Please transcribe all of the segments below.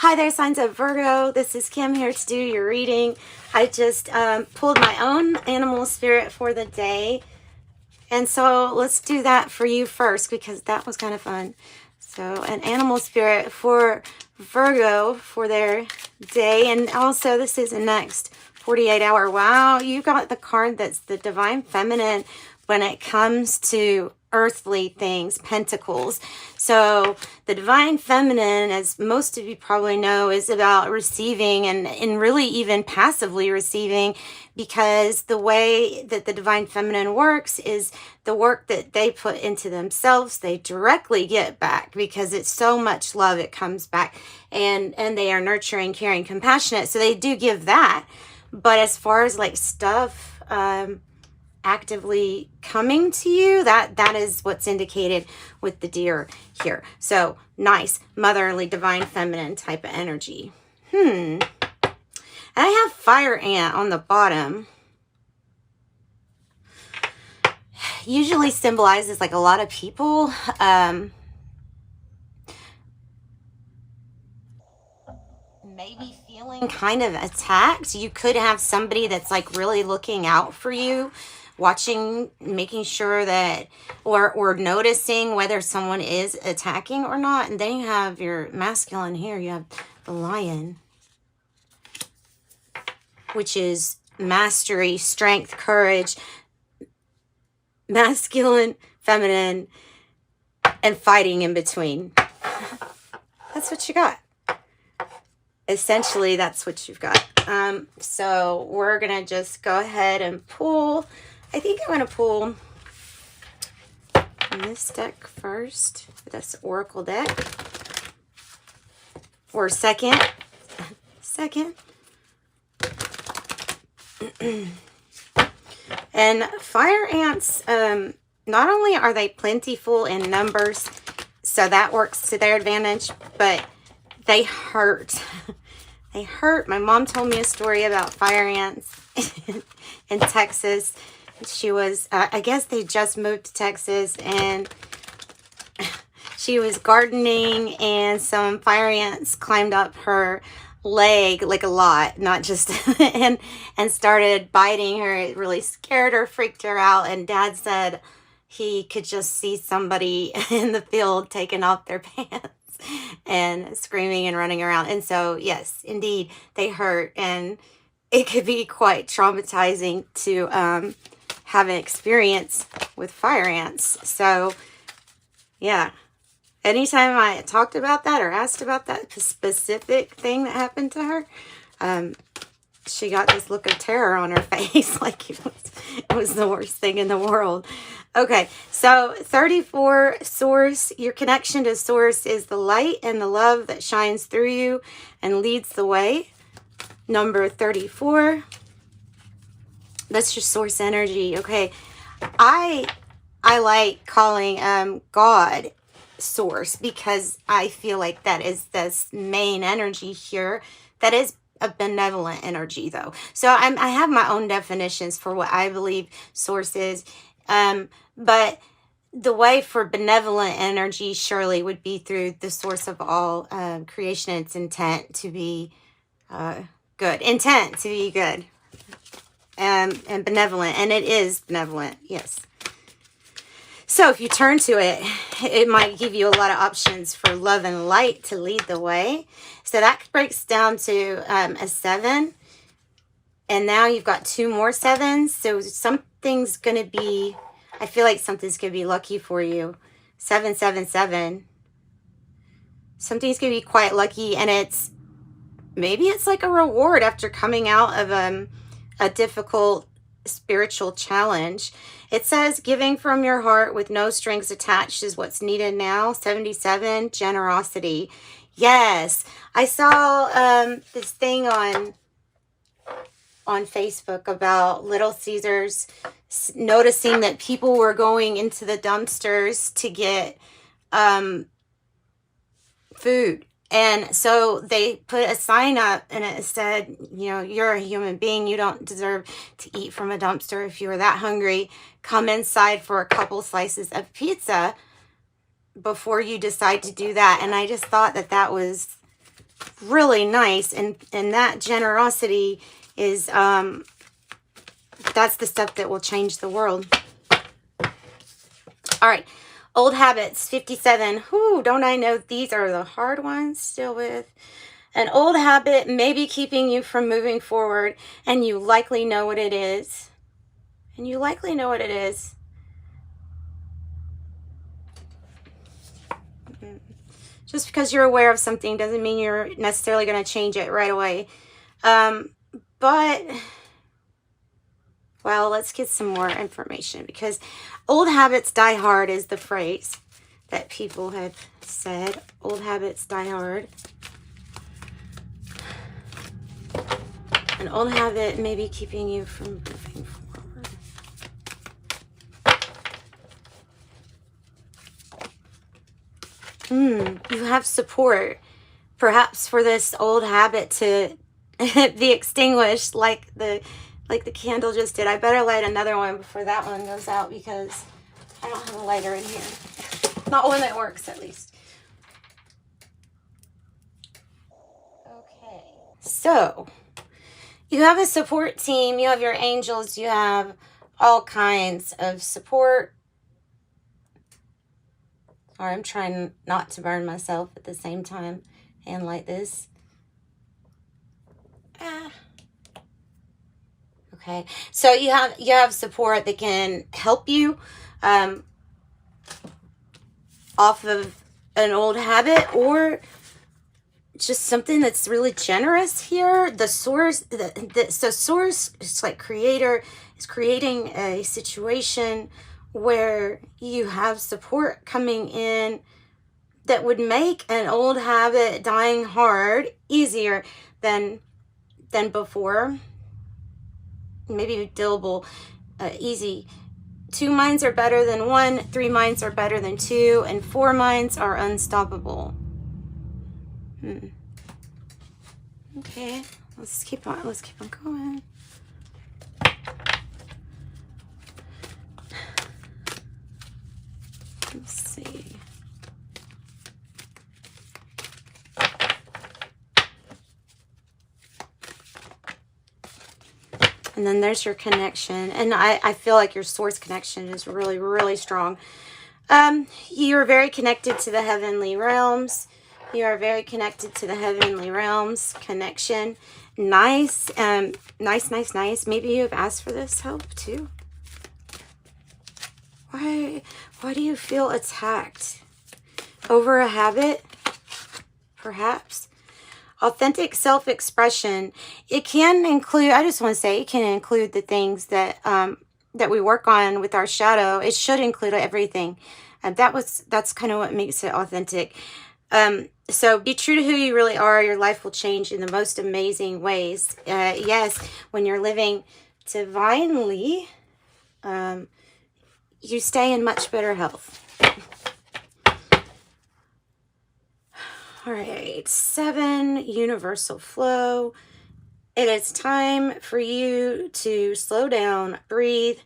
Hi there, signs of Virgo. This is Kim here to do your reading. I just pulled my own animal spirit for the day. And so let's do that for you first because that was kind of fun. So an animal spirit for Virgo for their day. And also this is the next 48 hour. Wow, you got the card that's the divine feminine when it comes to earthly things, pentacles. So the divine feminine, as most of you probably know, is about receiving and really even passively receiving, because the way that the divine feminine works is the work that they put into themselves, they directly get back because it's so much love, it comes back, and they are nurturing, caring, compassionate. So they do give that. But as far as like stuff, actively coming to you, that is what's indicated with the deer here. So nice motherly divine feminine type of energy. And I have fire ant on the bottom. Usually symbolizes like a lot of people maybe feeling kind of attacked. You could have somebody that's like really looking out for you, watching, making sure that, or noticing whether someone is attacking or not. And then you have your masculine here. You have the lion, which is mastery, strength, courage, masculine, feminine, and fighting in between. That's what you got. Essentially, that's what you've got. So we're going to just go ahead and pull. I think I'm going to pull this deck first. This Oracle deck. Or second. And fire ants, not only are they plentiful in numbers, so that works to their advantage, but they hurt. They hurt. My mom told me a story about fire ants in Texas. She was, I guess they just moved to Texas, and she was gardening, and some fire ants climbed up her leg, like a lot, not just, and started biting her. It really scared her, freaked her out, and Dad said he could just see somebody in the field taking off their pants and screaming and running around. And so, yes, indeed, they hurt, and it could be quite traumatizing to have an experience with fire ants. So, yeah. Anytime I talked about that or asked about that specific thing that happened to her, she got this look of terror on her face, like it was the worst thing in the world. Okay, so 34, Source. Your connection to Source is the light and the love that shines through you and leads the way. Number 34. That's your Source energy. Okay, I like calling God Source because I feel like that is this main energy here. That is a benevolent energy, though. So I have my own definitions for what I believe Source is. But the way for benevolent energy surely would be through the source of all creation. Its intent to be good. Intent to be good. And benevolent. And it is benevolent. Yes. So if you turn to it, it might give you a lot of options for love and light to lead the way. So that breaks down to a 7. And now you've got 2 more 7s. So something's going to be, I feel like something's going to be lucky for you. 777. Something's going to be quite lucky. And maybe it's like a reward after coming out of a difficult spiritual challenge. It says giving from your heart with no strings attached is what's needed now. 77, generosity. Yes, I saw this thing on Facebook about Little Caesars noticing that people were going into the dumpsters to get food. And so they put a sign up and it said, you know, you're a human being. You don't deserve to eat from a dumpster. If you were that hungry, come inside for a couple slices of pizza before you decide to do that. And I just thought that was really nice. And that generosity is, that's the stuff that will change the world. All right. Old habits, 57. Whoo, don't I know these are the hard ones to deal with? An old habit may be keeping you from moving forward, and you likely know what it is. And you likely know what it is. Just because you're aware of something doesn't mean you're necessarily going to change it right away. But, well, let's get some more information, because old habits die hard is the phrase that people have said. Old habits die hard. An old habit may be keeping you from moving forward. You have support, perhaps, for this old habit to be extinguished, like the candle just did. I better light another one before that one goes out, because I don't have a lighter in here. Not one that works, at least. Okay, so you have a support team. You have your angels. You have all kinds of support. Or I'm trying not to burn myself at the same time and like this. Okay, so you have support that can help you off of an old habit, or just something that's really generous here. The source, so source is like creator is creating a situation where you have support coming in that would make an old habit dying hard easier than before. Maybe doable, easy. 2 minds are better than 1, 3 minds are better than 2, and 4 minds are unstoppable. Okay, let's keep on going. Let's see. And then there's your connection. And I feel like your source connection is really, really strong. You are very connected to the heavenly realms. You are very connected to the heavenly realms connection. Nice. Nice. Maybe you have asked for this help too. Why do you feel attacked? Over a habit? Perhaps? Authentic self-expression. It can include, I just want to say, it can include the things that that we work on with our shadow. It should include everything. That's kind of what makes it authentic. So be true to who you really are. Your life will change in the most amazing ways. Yes, when you're living divinely, you stay in much better health. All right, 7, universal flow. It is time for you to slow down, breathe,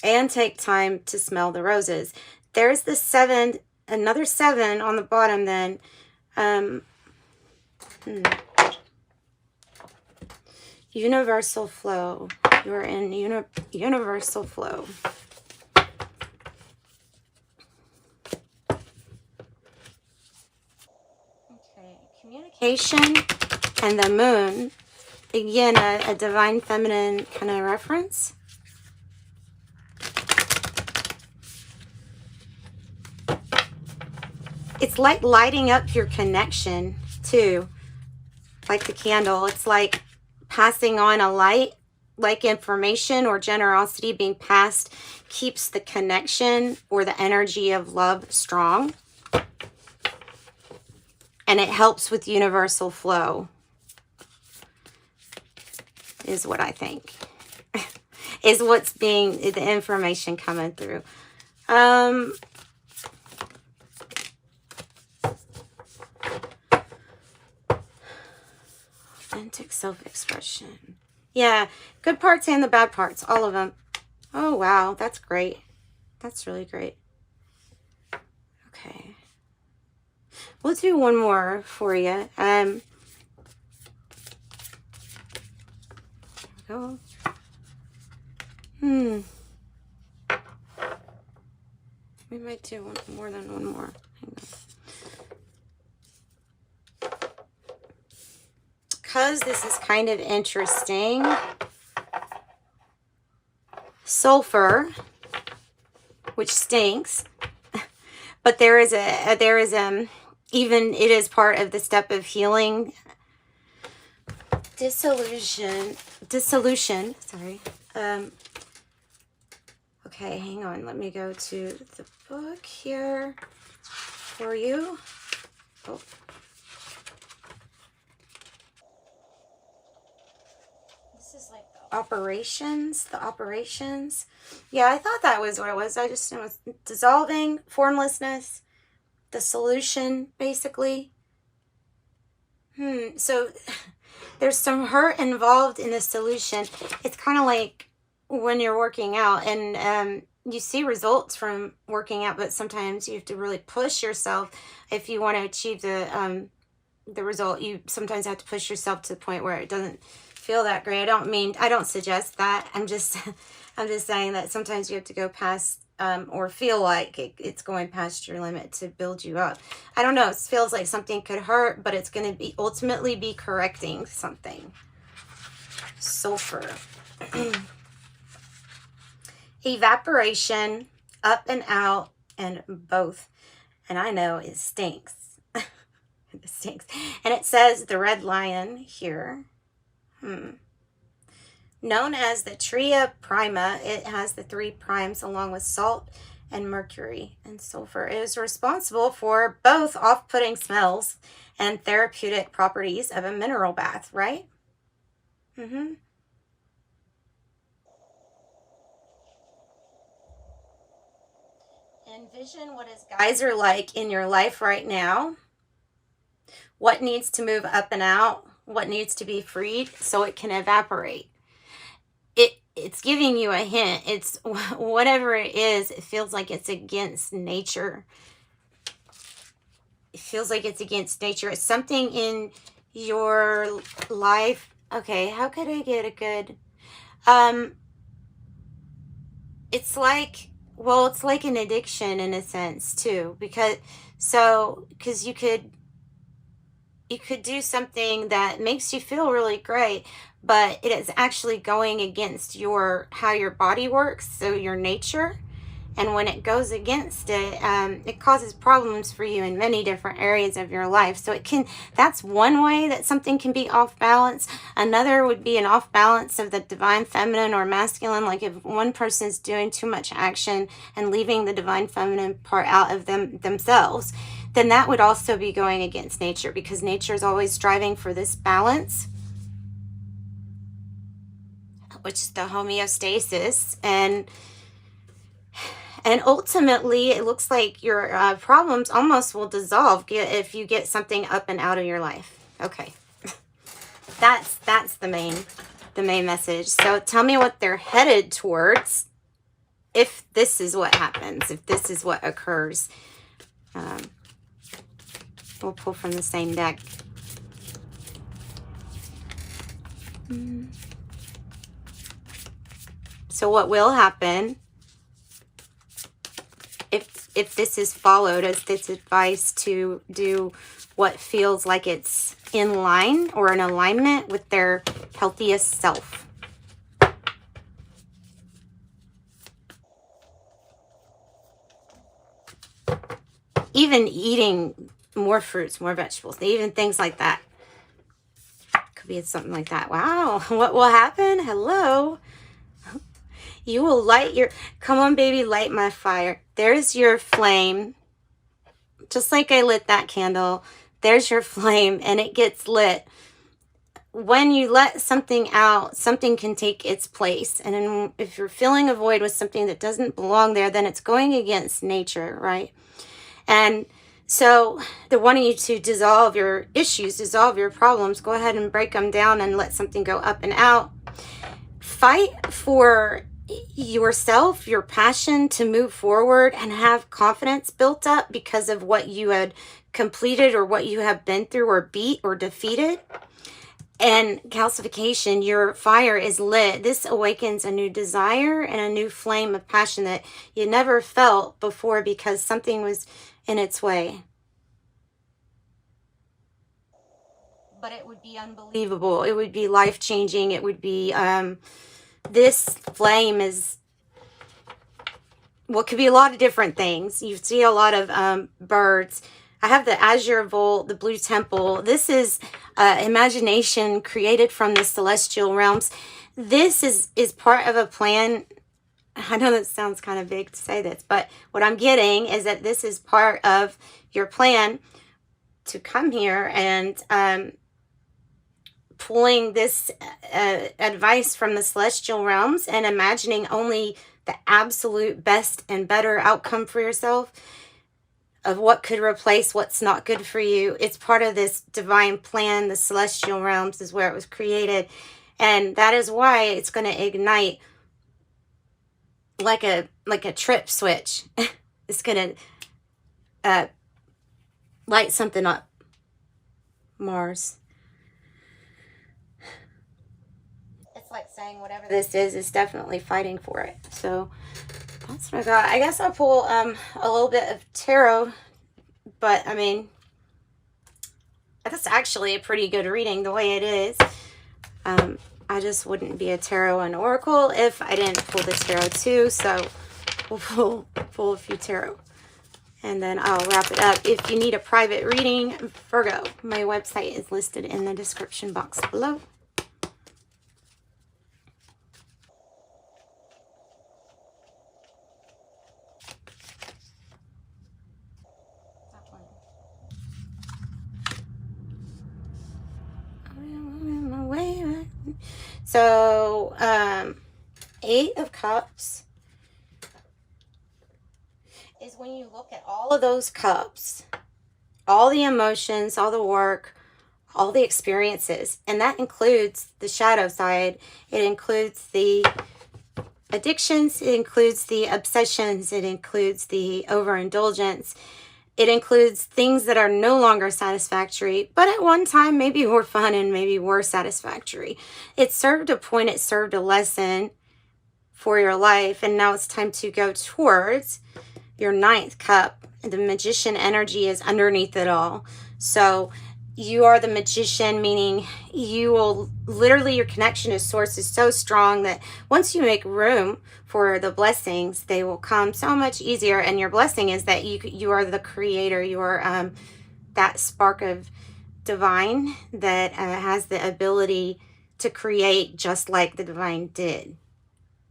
and take time to smell the roses. There's the 7, another 7 on the bottom then. Universal flow. You're in universal flow. Communication and the moon. Again, a divine feminine kind of reference. It's like lighting up your connection too. Like the candle. It's like passing on a light, like information or generosity being passed keeps the connection or the energy of love strong. And it helps with universal flow, is what I think. Is what's being, the information coming through. Authentic self-expression. Yeah, good parts and the bad parts, all of them. Oh, wow, that's great. That's really great. Okay. We'll do one more for you. There we go. We might do more than one more. Hang on. Because this is kind of interesting. Sulfur, which stinks, but there is even it is part of the step of healing. Dissolution, sorry. Okay, hang on. Let me go to the book here for you. Oh. This is like the operations. Yeah, I thought that was what it was. I just it was dissolving, formlessness, the solution, basically. So there's some hurt involved in the solution. It's kind of like when you're working out and you see results from working out, but sometimes you have to really push yourself if you want to achieve the result. You sometimes have to push yourself to the point where it doesn't feel that great. I don't suggest that. I'm just saying that sometimes you have to go past or feel like it's going past your limit to build you up. I don't know. It feels like something could hurt, but it's going to be ultimately be correcting something. Sulfur. Evaporation, up and out, and both. And I know it stinks. It stinks. And it says the red lion here. Known as the Tria Prima, it has the 3 primes along with salt and mercury and sulfur. It is responsible for both off-putting smells and therapeutic properties of a mineral bath, right? Envision what his guys are like in your life right now. What needs to move up and out? What needs to be freed so it can evaporate? It's giving you a hint. It's whatever it is, it feels like it's against nature. It feels like it's against nature. It's something in your life. Okay, how could I get a good... It's like an addiction in a sense too, because you could do something that makes you feel really great, but it is actually going against how your body works, so your nature. And when it goes against it, it causes problems for you in many different areas of your life. So that's one way that something can be off balance. Another would be an off balance of the divine feminine or masculine. Like if one person's doing too much action and leaving the divine feminine part out of themselves, then that would also be going against nature, because nature is always striving for this balance, which is the homeostasis. And ultimately, it looks like your problems almost will dissolve if you get something up and out of your life. Okay, that's the main message. So tell me what they're headed towards if this is what happens, if this is what occurs. We'll pull from the same deck. So what will happen if this is followed as this advice to do what feels like it's in line or in alignment with their healthiest self? Even eating more fruits, more vegetables, even things like that. Could be something like that. Wow, what will happen? Hello. You will light come on baby, light my fire. There's your flame. Just like I lit that candle, there's your flame, and it gets lit. When you let something out, something can take its place. And if you're filling a void with something that doesn't belong there, then it's going against nature, right? And so they're wanting you to dissolve your issues, dissolve your problems, go ahead and break them down and let something go up and out. Fight for yourself, your passion to move forward and have confidence built up because of what you had completed or what you have been through or beat or defeated. And calcification, your fire is lit. This awakens a new desire and a new flame of passion that you never felt before because something was in its way. But it would be unbelievable. It would be life-changing. It would be, this flame is, well, it could be a lot of different things. You see a lot of birds. I have the Azure Volt, the Blue Temple. This is imagination created from the celestial realms. This is part of a plan. I know that sounds kind of big to say this, but what I'm getting is that this is part of your plan to come here and pulling this advice from the celestial realms and imagining only the absolute best and better outcome for yourself of what could replace what's not good for you. It's part of this divine plan. The celestial realms is where it was created. And that is why it's going to ignite like a trip switch. It's going to light something up. Mars. It's like saying whatever this is definitely fighting for it. So that's what I got. I guess I'll pull a little bit of tarot, but I mean, that's actually a pretty good reading the way it is. I just wouldn't be a tarot and oracle if I didn't pull the tarot too. So we'll pull a few tarot and then I'll wrap it up. If you need a private reading, Virgo, my website is listed in the description box below. So, 8 of Cups is when you look at all of those cups, all the emotions, all the work, all the experiences, and that includes the shadow side. It includes the addictions. It includes the obsessions. It includes the overindulgence. It includes things that are no longer satisfactory, but at one time maybe were fun and maybe were satisfactory. It served a point, it served a lesson for your life, and now it's time to go towards your 9th cup. The magician energy is underneath it all. So you are the magician, meaning you will literally, your connection to source is so strong that once you make room for the blessings, they will come so much easier. And your blessing is that you are the creator. You are that spark of divine that has the ability to create just like the divine did.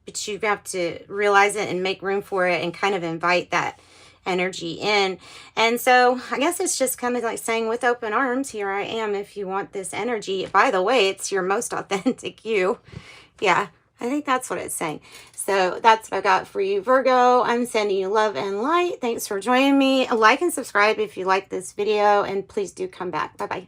But you have to realize it and make room for it and kind of invite that energy in. And so I guess it's just kind of like saying, with open arms, here I am if you want this energy. By the way, it's your most authentic you. Yeah, I think that's what it's saying. So that's what I got for you, Virgo. I'm sending you love and light. Thanks for joining me. Like and subscribe if you like this video, and please do come back. Bye-bye.